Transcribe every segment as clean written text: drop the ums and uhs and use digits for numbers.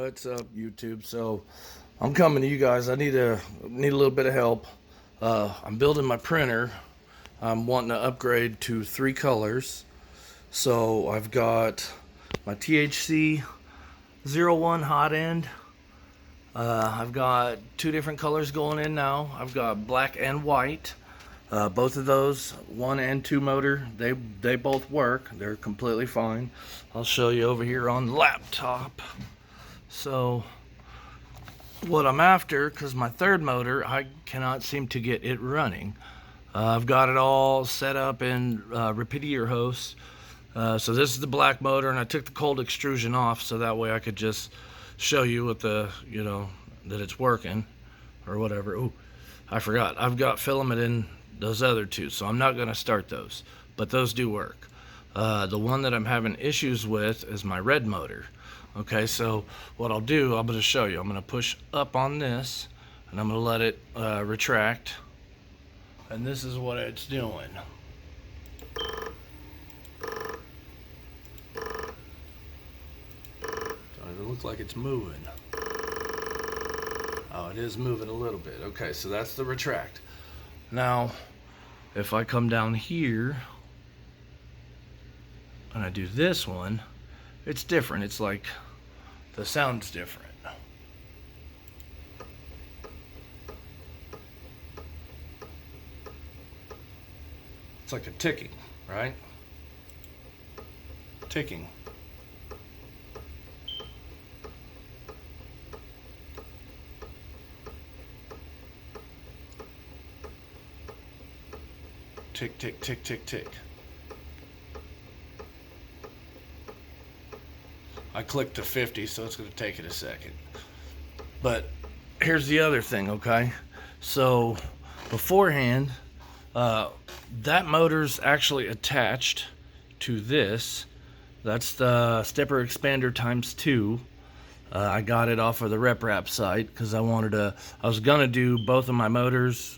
What's up, YouTube? So I'm coming to you guys. I need a little bit of help. I'm building my printer. I'm wanting to upgrade to 3 colors. So I've got my THC 01 hot end. I've got 2 different colors going in now. I've got black and white. Both of those 1 and 2 motor, they both work. They're completely fine. I'll show you over here on the laptop. So what I'm after, because my 3rd motor, I cannot seem to get it running. I've got it all set up in repeater hosts. So this is the black motor, and I took the cold extrusion off so that way I could just show you with the, that it's working or whatever. Ooh, I forgot. I've got filament in those other 2, so I'm not going to start those, but those do work. The one that I'm having issues with is my red motor. Okay, so what I'll do, I'm going to show you. I'm going to push up on this, and I'm going to let it retract, and this is what it's doing. It looks like it's moving. Oh, it is moving a little bit. Okay, so that's the retract. Now, if I come down here and I do this one, it's different. It's like the sound's different. It's like a ticking, right? Ticking. Tick, tick, tick, tick, tick. I clicked to 50, so it's going to take it a second. But here's the other thing, okay? So beforehand, that motor's actually attached to this. That's the stepper expander ×2. I got it off of the rep wrap site because I was going to do both of my motors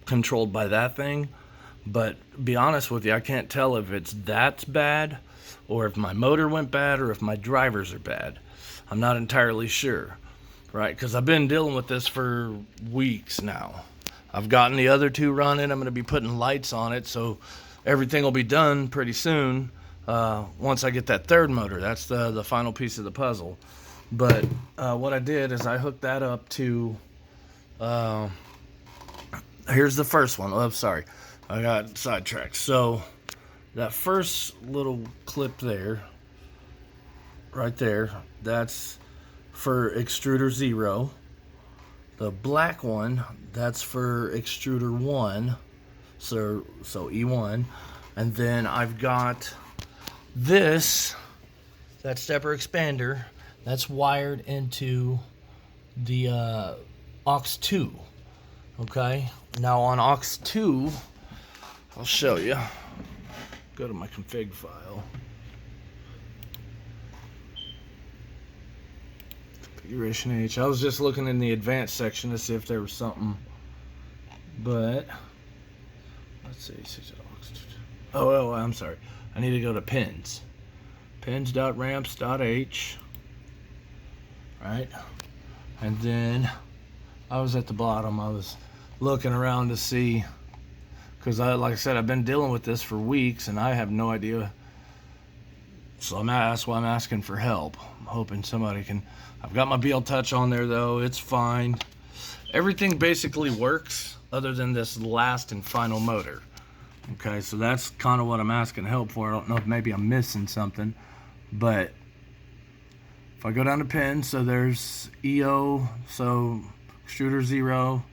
controlled by that thing. But be honest with you, I can't tell if it's that bad or if my motor went bad or if my drivers are bad. I'm not entirely sure, right? Because I've been dealing with this for weeks now. I've gotten the other 2 running. I'm going to be putting lights on it, so everything will be done pretty soon once I get that 3rd motor. That's the final piece of the puzzle. But what I did is I hooked that up to... here's the first one. Oh, I'm sorry. I got sidetracked. So that first little clip there, right there, that's for extruder 0. The black one, that's for extruder 1, so E1. And then I've got this, that stepper expander, that's wired into the aux 2. Okay, now on aux 2, I'll show you. Go to my config file. Configuration H. I was just looking in the advanced section to see if there was something, but let's see. Oh, I'm sorry. I need to go to pins. Pins.ramps.h. Right, and then I was at the bottom. I was looking around to see, because like I said, I've been dealing with this for weeks and I have no idea. So that's why I'm asking for help. I'm hoping somebody can. I've got my BL Touch on there though. It's fine. Everything basically works other than this last and final motor. Okay, so that's kind of what I'm asking help for. I don't know if maybe I'm missing something, but if I go down to pins, so there's EO, so extruder 0,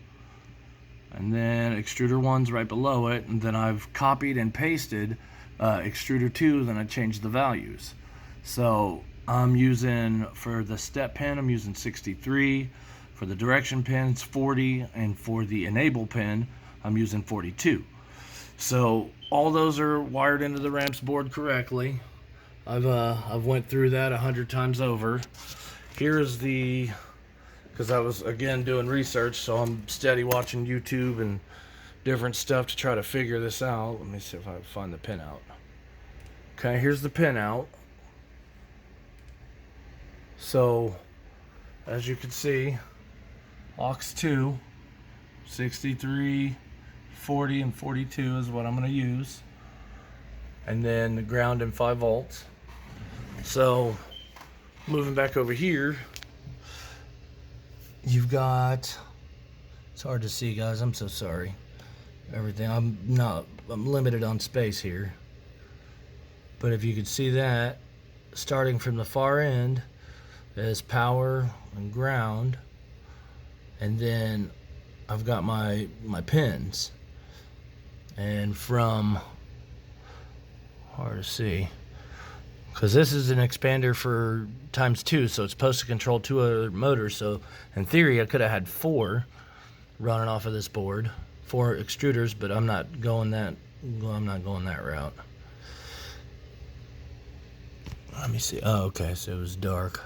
and then extruder 1's right below it, and then I've copied and pasted extruder 2, then I changed the values. So I'm using, for the step pin, I'm using 63, for the direction pins 40, and for the enable pin, I'm using 42. So all those are wired into the ramps board correctly. I've went through that 100 times over. Here's the, because I was again doing research, so I'm steady watching YouTube and different stuff to try to figure this out. Let me see if I can find the pinout. Okay, here's the pinout. So as you can see, aux 2, 63, 40, and 42 is what I'm going to use. And then the ground and 5 volts. So moving back over here, you've got, it's hard to see, guys, I'm so sorry. Everything, I'm limited on space here. But if you could see that, starting from the far end is power and ground. And then I've got my pins. And from, hard to see, because this is an expander for ×2, so it's supposed to control 2 other motors. So in theory, I could have had 4 running off of this board, 4 extruders, but I'm not going that route. Let me see. Oh, okay, so it was dark.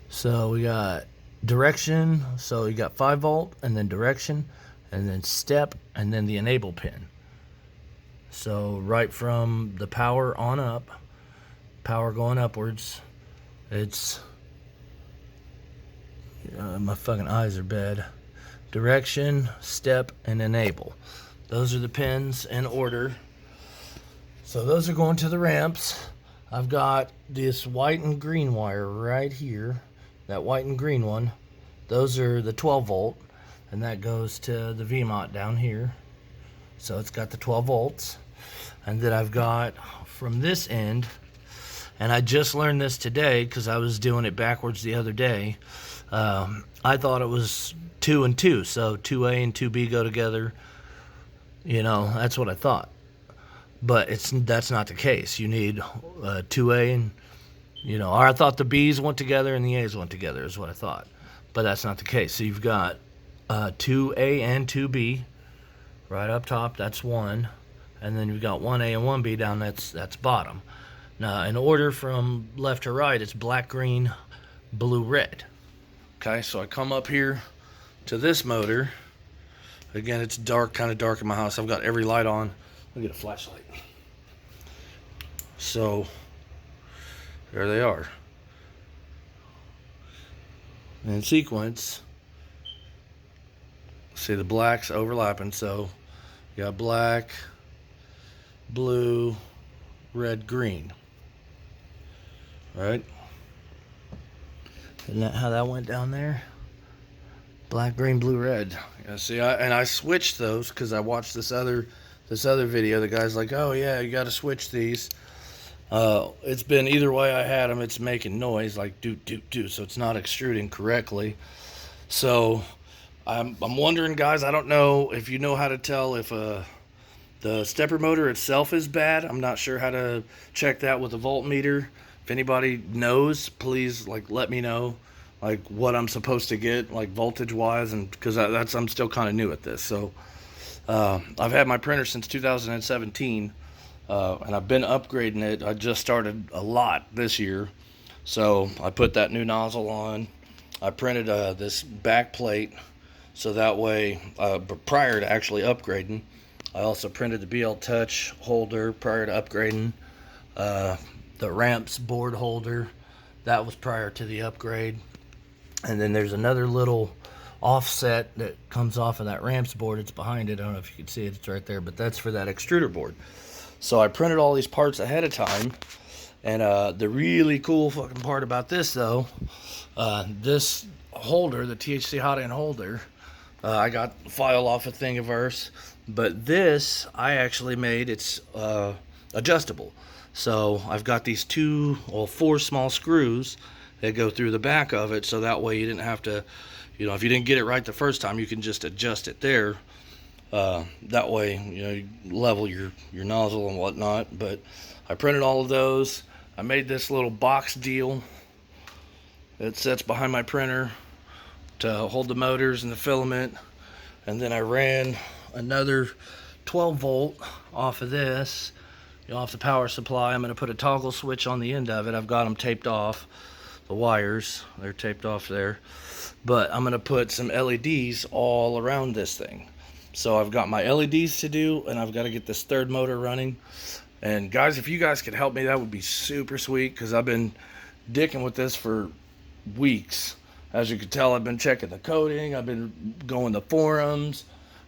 So we got direction, so you got 5 volt, and then direction, and then step, and then the enable pin. So right from the power on up, power going upwards, it's, my fucking eyes are bad. Direction, step, and enable. Those are the pins in order. So those are going to the ramps. I've got this white and green wire right here, that white and green one. Those are the 12 volt, and that goes to the VMOT down here. So it's got the 12 volts. And then I've got from this end, and I just learned this today because I was doing it backwards the other day. I thought it was 2 and 2, so 2A and 2B go together. You know, that's what I thought. But that's not the case. You need 2A and, or I thought the B's went together and the A's went together is what I thought. But that's not the case. So you've got 2A and 2B right up top, that's 1. And then you've got 1A and 1B down, that's bottom. Now, in order from left to right, it's black, green, blue, red. Okay, so I come up here to this motor. Again, it's dark, kind of dark in my house. I've got every light on. I'll get a flashlight. So, there they are. In sequence, see the blacks overlapping. So, you got black, blue, red, green. Right? Isn't that how that went down there? Black, green, blue, red. Yeah, see, I switched those because I watched this other video. The guy's like, "Oh yeah, you got to switch these." It's been either way I had them. It's making noise like doot doot doot, so it's not extruding correctly. So I'm wondering, guys. I don't know if you know how to tell if the stepper motor itself is bad. I'm not sure how to check that with a voltmeter. If anybody knows, please let me know what I'm supposed to get voltage wise, and because I'm still kind of new at this. So I've had my printer since 2017, and I've been upgrading it. I just started a lot this year, so I put that new nozzle on. I printed this back plate, so that way prior to actually upgrading, I also printed the BL Touch holder prior to upgrading. The ramps board holder, that was prior to the upgrade. And then there's another little offset that comes off of that ramps board. It's behind it. I don't know if you can see it. It's right there. But that's for that extruder board. So I printed all these parts ahead of time. And the really cool fucking part about this, though, this holder, the THC hot end holder, I got a file off of Thingiverse. But this, I actually made, it's adjustable. So I've got these 4 small screws that go through the back of it, so that way you didn't have to, if you didn't get it right the first time, you can just adjust it there. That way, you level your nozzle and whatnot. But I printed all of those. I made this little box deal that sits behind my printer to hold the motors and the filament. And then I ran another 12 volt off of this, off the power supply. I'm going to put a toggle switch on the end of it. I've got them taped off, the wires, they're taped off there. But I'm going to put some LEDs all around this thing. So I've got my LEDs to do, and I've got to get this third motor running. And guys, if you guys could help me, that would be super sweet, because I've been dicking with this for weeks. As you can tell, I've been checking the coding, I've been going to forums,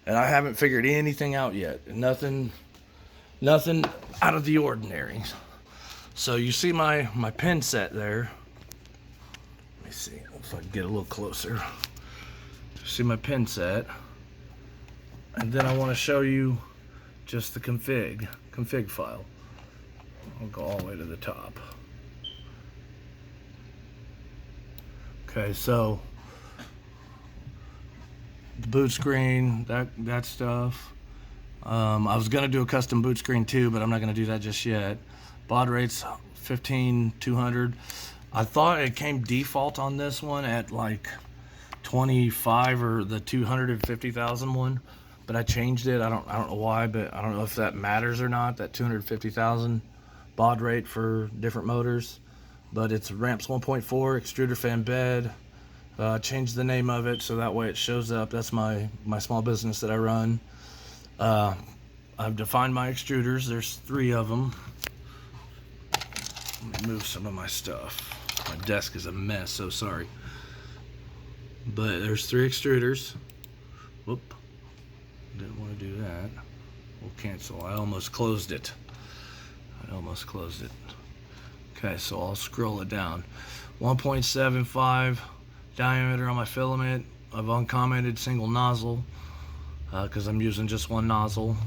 and I haven't figured anything out yet. Nothing out of the ordinary. So you see my pin set there. Let me see if I can get a little closer. See my pin set. And then I want to show you just the config file. I'll go all the way to the top. Okay, so the boot screen, that stuff. I was gonna do a custom boot screen too, but I'm not gonna do that just yet. Baud rate's 15,200. I thought it came default on this one at like 25 or the 250,000 one, but I changed it. I don't know why, but I don't know if that matters or not. That 250,000 baud rate for different motors. But it's ramps 1.4 extruder fan bed. Changed the name of it so that way it shows up. That's my small business that I run. I've defined my extruders. There's 3 of them. Let me move some of my stuff. My desk is a mess, so sorry. But there's 3 extruders. Whoop. Didn't want to do that. We'll cancel. I almost closed it. Okay, so I'll scroll it down. 1.75 diameter on my filament. I've uncommented single nozzle because I'm using just one nozzle.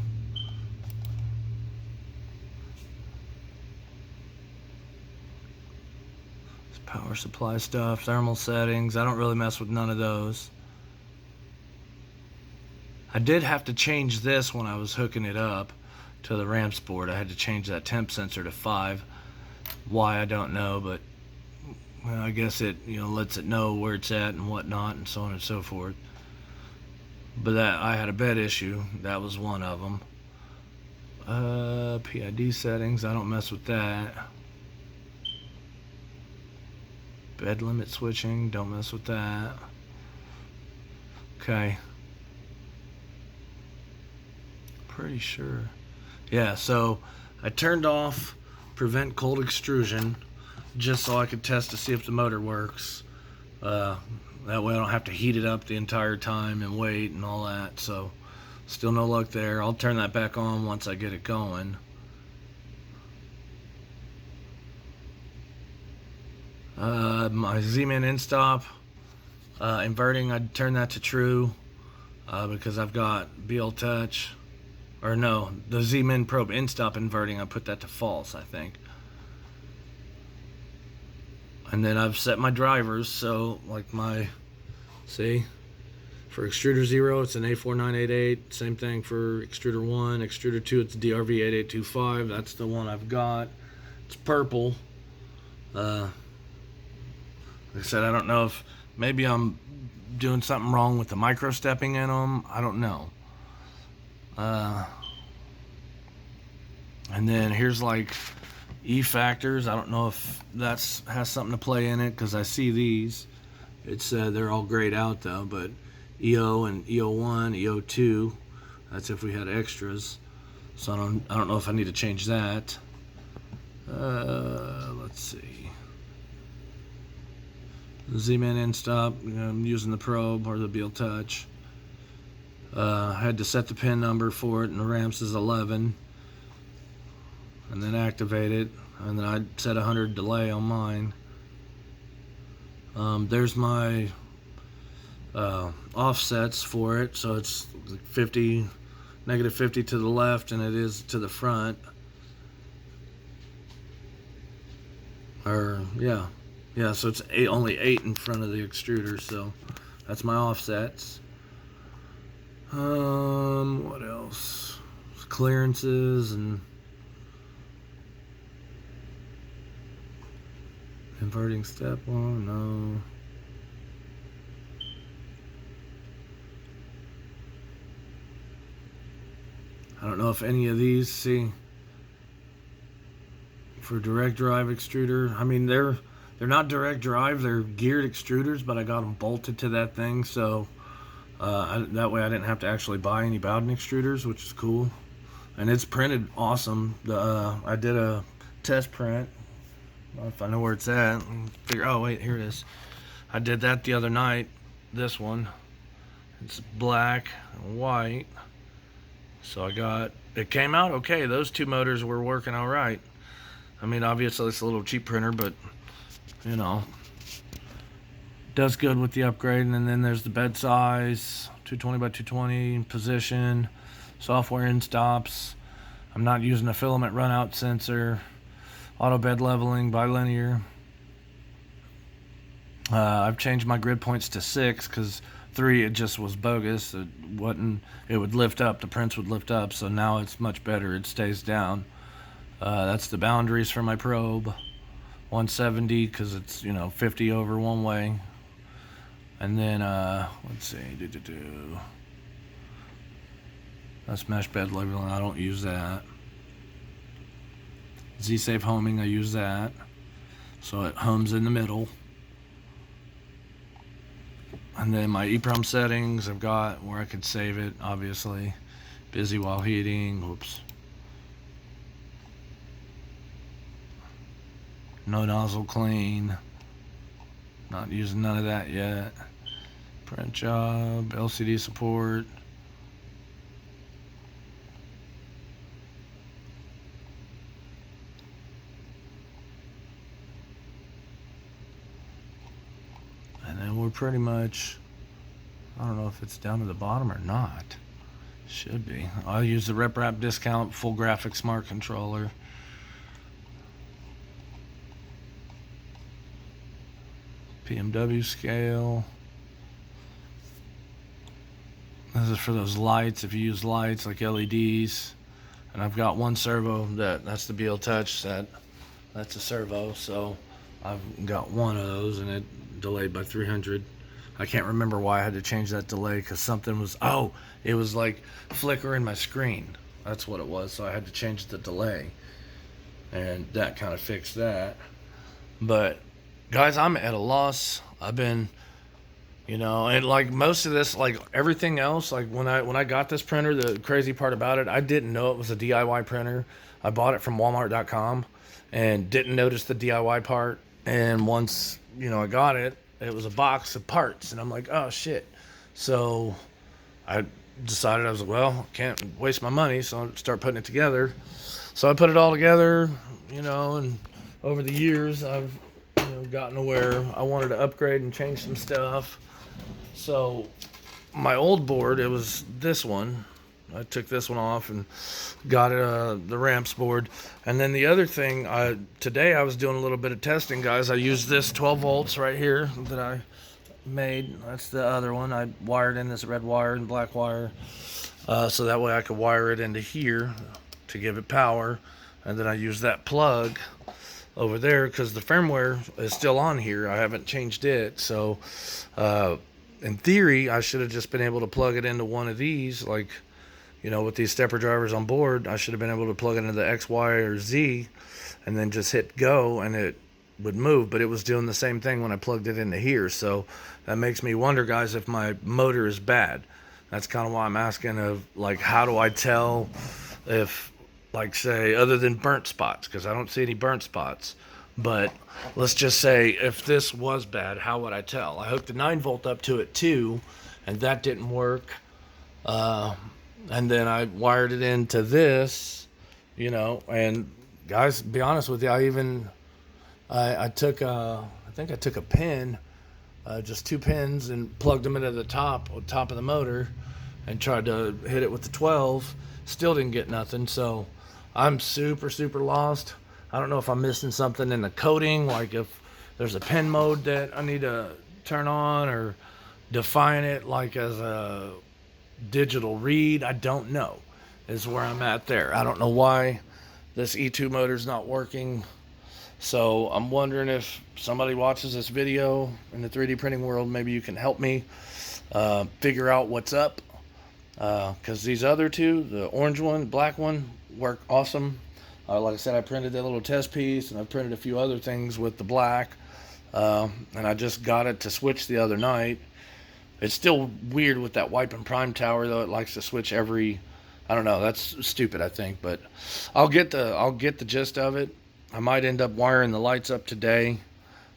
It's power supply stuff, thermal settings. I don't really mess with none of those. I did have to change this when I was hooking it up to the ramps board. I had to change that temp sensor to 5. Why, I don't know, but well, I guess it lets it know where it's at and whatnot and so on and so forth. But that I had a bed issue. That was one of them. PID settings, I don't mess with that. Bed limit switching, don't mess with that. Okay. Pretty sure. Yeah, so I turned off prevent cold extrusion just so I could test to see if the motor works. That way I don't have to heat it up the entire time and wait and all that. So still no luck there. I'll turn that back on once I get it going. My Z-Min in-stop inverting, I'd turn that to true because I've got BL touch. Or no, the Z-Min probe in-stop inverting, I put that to false, I think. And then I've set my drivers, so like see, for extruder 0, it's an A4988. Same thing for extruder 1. Extruder 2, it's DRV8825. That's the one I've got. It's purple. Like I said, I don't know if maybe I'm doing something wrong with the micro stepping in them. I don't know. And then here's like E factors. I don't know if that's has something to play in it because I see these. It's they're all grayed out though, but EO and EO1, EO2. That's if we had extras. So I don't know if I need to change that. Let's see. Z-Min in stop. I'm using the probe or the BL touch. I had to set the pin number for it, and the ramps is 11. And then activate it, and then I set 100 delay on mine. There's my offsets for it, so it's 50, negative 50 to the left, and it is to the front. Or yeah, so it's only 8 in front of the extruder, so that's my offsets. What else? Clearances and inverting step 1, no. I don't know if any of these, see, for direct drive extruder, I mean they're not direct drive, they're geared extruders, but I got them bolted to that thing, so that way I didn't have to actually buy any Bowden extruders, which is cool. And it's printed awesome. I did a test print. I don't know if I know where it's at. Figure. Oh wait, here it is. I did that the other night. This one, it's black and white. So it came out okay. Those two motors were working all right. I mean, obviously it's a little cheap printer, but you know, does good with the upgrade. And then there's the bed size, 220 by 220 position, software in stops. I'm not using a filament runout sensor, auto bed leveling, bilinear. I've changed my grid points to 6 because 3 it just was bogus. It would lift up, the prints would lift up, so now it's much better. It stays down. That's the boundaries for my probe. 170 because it's 50 over one way. And then let's see, that's mesh bed leveling. I don't use that. Z-Safe homing, I use that, so it homes in the middle. And then my EEPROM settings, I've got where I could save it, obviously. Busy while heating, whoops. No nozzle clean. Not using none of that yet. Print job, LCD support. And then we're pretty much, I don't know if it's down to the bottom or not. Should be. I'll use the RepRap discount full graphic smart controller. PMW scale. This is for those lights, if you use lights like LEDs. And I've got one servo, that's the BL Touch set. That's a servo, so I've got one of those and it delayed by 300. I can't remember why I had to change that delay because something was, it was like flickering my screen. That's what it was, so I had to change the delay. And that kind of fixed that. But guys, I'm at a loss. I've been, and like most of this, like everything else, like when I got this printer, the crazy part about it, I didn't know it was a DIY printer. I bought it from Walmart.com and didn't notice the DIY part. And once, I got it, it was a box of parts. And I'm like, oh, shit. So I decided, I was like, well, can't waste my money. So I'll start putting it together. So I put it all together, and over the years, I've gotten to where I wanted to upgrade and change some stuff. So my old board, it was this one. I took this one off and got the ramps board. And then the other thing, today I was doing a little bit of testing, guys. I used this 12 volts right here that I made. That's the other one. I wired in this red wire and black wire, so that way I could wire it into here to give it power. And then I used that plug over there because the firmware is still on here. I haven't changed it. So in theory, I should have just been able to plug it into one of these, like, with these stepper drivers on board. I should have been able to plug it into the X, Y, or Z and then just hit go and it would move. But it was doing the same thing when I plugged it into here. So that makes me wonder, guys, if my motor is bad. That's kind of why I'm asking how do I tell if, like, say, other than burnt spots, because I don't see any burnt spots. But let's just say if this was bad, how would I tell? I hooked the 9 volt up to it too, and that didn't work. And then I wired it into this, and guys, to be honest with you, I think I took a pin, just 2 pins, and plugged them into the top of the motor and tried to hit it with the 12. Still didn't get nothing. So I'm super, super lost. I don't know if I'm missing something in the coding, like if there's a pin mode that I need to turn on or define it like as a digital read. I don't know, is where I'm at there. I don't know why this E2 motor is not working. So I'm wondering if somebody watches this video in the 3D printing world, maybe you can help me figure out what's up. Because these other two, the orange one, black one, work awesome. Like I said, I printed that little test piece, and I printed a few other things with the black. And I just got it to switch the other night. It's still weird with that wipe and prime tower, though. It likes to switch every, I don't know, that's stupid, I think. But I'll get the gist of it. I might end up wiring the lights up today.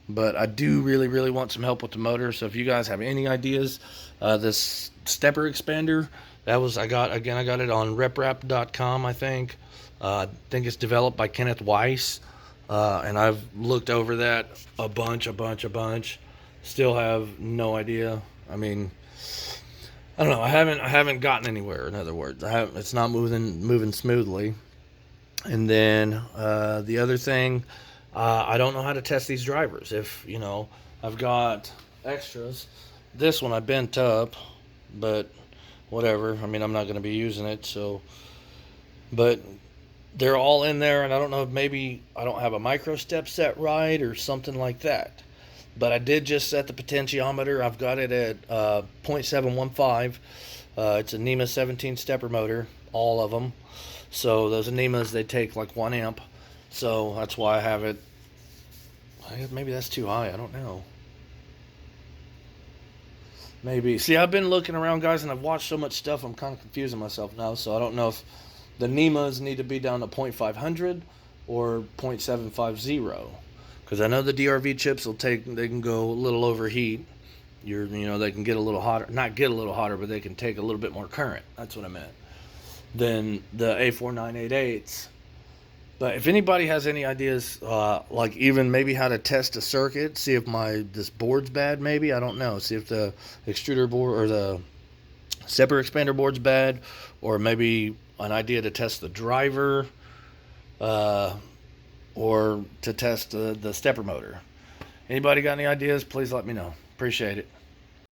but I do really want some help with the motor. So if you guys have any ideas, this stepper expander, I got it on reprap.com, I think. I think it's developed by Kenneth Weiss, and I've looked over that a bunch. Still have no idea. I mean, I don't know. I haven't gotten anywhere. In other words, it's not moving smoothly. And then the other thing, I don't know how to test these drivers. If I've got extras. This one I bent up, but whatever. I mean, I'm not going to be using it, so. But they're all in there, and I don't know if maybe I don't have a micro step set right or something like that. But I did just set the potentiometer. I've got it at 0.715. It's a NEMA 17 stepper motor, all of them. So those NEMAs, they take like 1 amp. So that's why I have it. I guess maybe that's too high. I don't know. Maybe. See, I've been looking around, guys, and I've watched so much stuff, I'm kind of confusing myself now. So I don't know if the NEMAs need to be down to 0.500 or 0.750. Because I know the DRV chips they can go a little overheat. They can get a little hotter. Not get a little hotter, but they can take a little bit more current. That's what I meant. Than the A4988s. But if anybody has any ideas, like even maybe how to test a circuit, see if this board's bad, maybe, I don't know. See if the extruder board or the stepper expander board's bad, or maybe an idea to test the driver, or to test the stepper motor. Anybody got any ideas? Please let me know. Appreciate it.